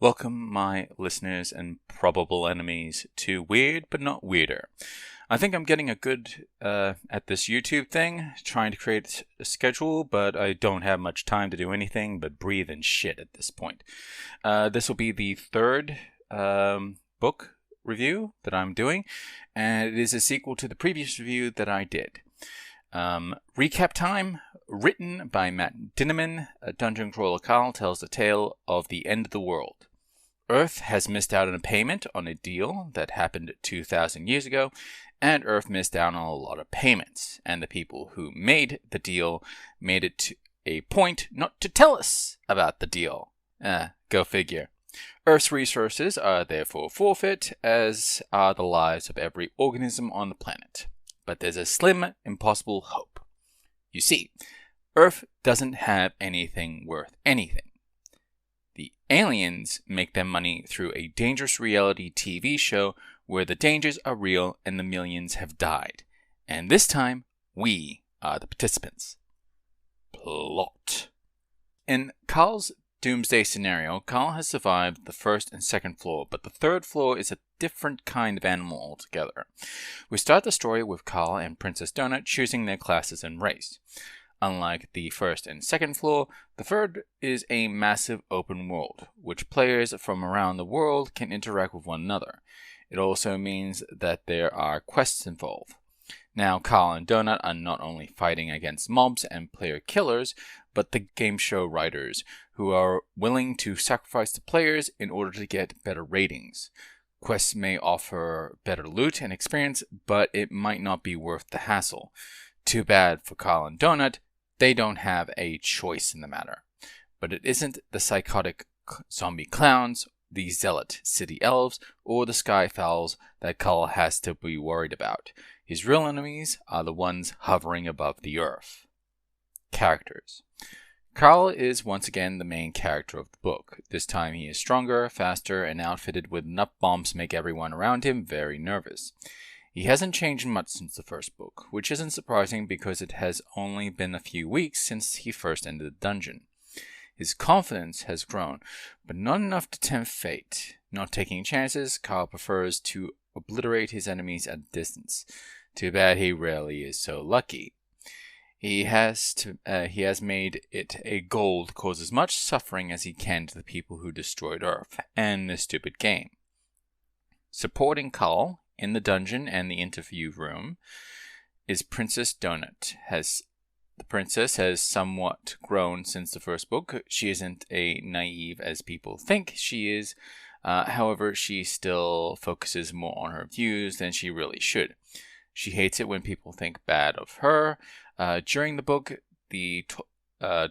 Welcome, my listeners and probable enemies, to Weird But Not Weirder. I think I'm getting a good at this YouTube thing, trying to create a schedule, but I don't have much time to do anything but breathe and shit at this point. This will be the third book review that I'm doing, and it is a sequel to the previous review that I did. Recap time. Written by Matt Dinniman, a dungeon crawler Carl tells the tale of the end of the world. Earth has missed out on a payment on a deal that happened 2,000 years ago, and Earth missed out on a lot of payments, and the people who made the deal made it to a point not to tell us about the deal. Go figure. Earth's resources are therefore forfeit, as are the lives of every organism on the planet. But there's a slim, impossible hope. You see, Earth doesn't have anything worth anything. The aliens make their money through a dangerous reality TV show where the dangers are real and the millions have died. And this time, we are the participants. Plot. In Carl's Doomsday scenario, Carl has survived the first and second floor, but the third floor is a different kind of animal altogether. We start the story with Carl and Princess Donut choosing their classes and race. Unlike the first and second floor, the third is a massive open world, which players from around the world can interact with one another. It also means that there are quests involved. Now, Carl and Donut are not only fighting against mobs and player killers, but the game show writers, who are willing to sacrifice the players in order to get better ratings. Quests may offer better loot and experience, but it might not be worth the hassle. Too bad for Carl and Donut, they don't have a choice in the matter. But it isn't the psychotic zombie clowns, the zealot city elves, or the skyfowls that Carl has to be worried about. His real enemies are the ones hovering above the earth. Characters. Carl is once again the main character of the book. This time he is stronger, faster, and outfitted with enough bombs to make everyone around him very nervous. He hasn't changed much since the first book, which isn't surprising because it has only been a few weeks since he first entered the dungeon. His confidence has grown, but not enough to tempt fate. Not taking chances, Carl prefers to obliterate his enemies at a distance. Too bad he rarely is so lucky. He has made it a goal to cause as much suffering as he can to the people who destroyed Earth and this stupid game. Supporting Carl in the dungeon and the interview room is Princess Donut. The princess has somewhat grown since the first book. She isn't as naive as people think she is. However, she still focuses more on her views than she really should. She hates it when people think bad of her. During the book, the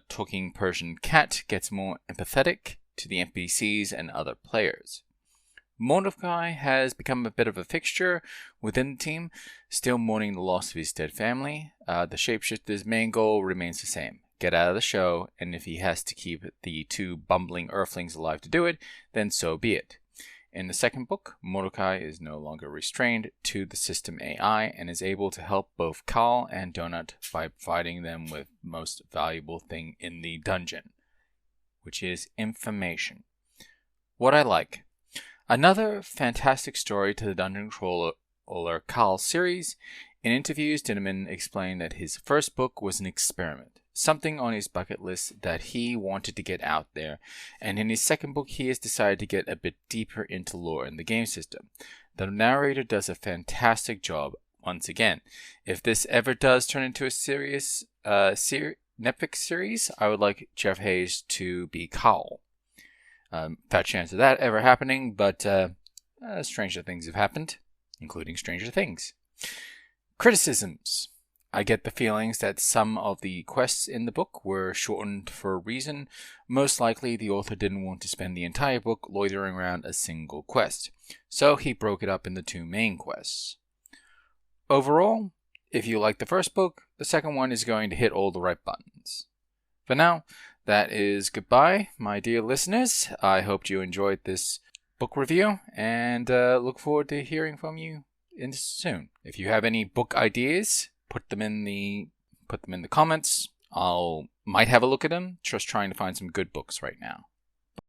talking Persian cat gets more empathetic to the NPCs and other players. Mordecai has become a bit of a fixture within the team, still mourning the loss of his dead family. The shapeshifter's main goal remains the same: get out of the show, and if he has to keep the two bumbling earthlings alive to do it, then so be it. In the second book, Mordecai is no longer restrained to the system AI and is able to help both Carl and Donut by providing them with the most valuable thing in the dungeon, which is information. What I like. Another fantastic story to the Dungeon Crawler Carl series. In interviews, Dinniman explained that his first book was an experiment, something on his bucket list that he wanted to get out there, and in his second book he has decided to get a bit deeper into lore in the game system. The narrator does a fantastic job once again. If this ever does turn into a serious Netflix series, I would like Jeff Hayes to be Carl. Fat chance of that ever happening, but stranger things have happened, including Stranger Things. Criticisms. I get the feelings that some of the quests in the book were shortened for a reason. Most likely, the author didn't want to spend the entire book loitering around a single quest, so he broke it up into two main quests. Overall, if you like the first book, the second one is going to hit all the right buttons. For now, that is goodbye, my dear listeners. I hope you enjoyed this book review, and look forward to hearing from you soon. If you have any book ideas, put them in the comments. Might have a look at them. Just trying to find some good books right now.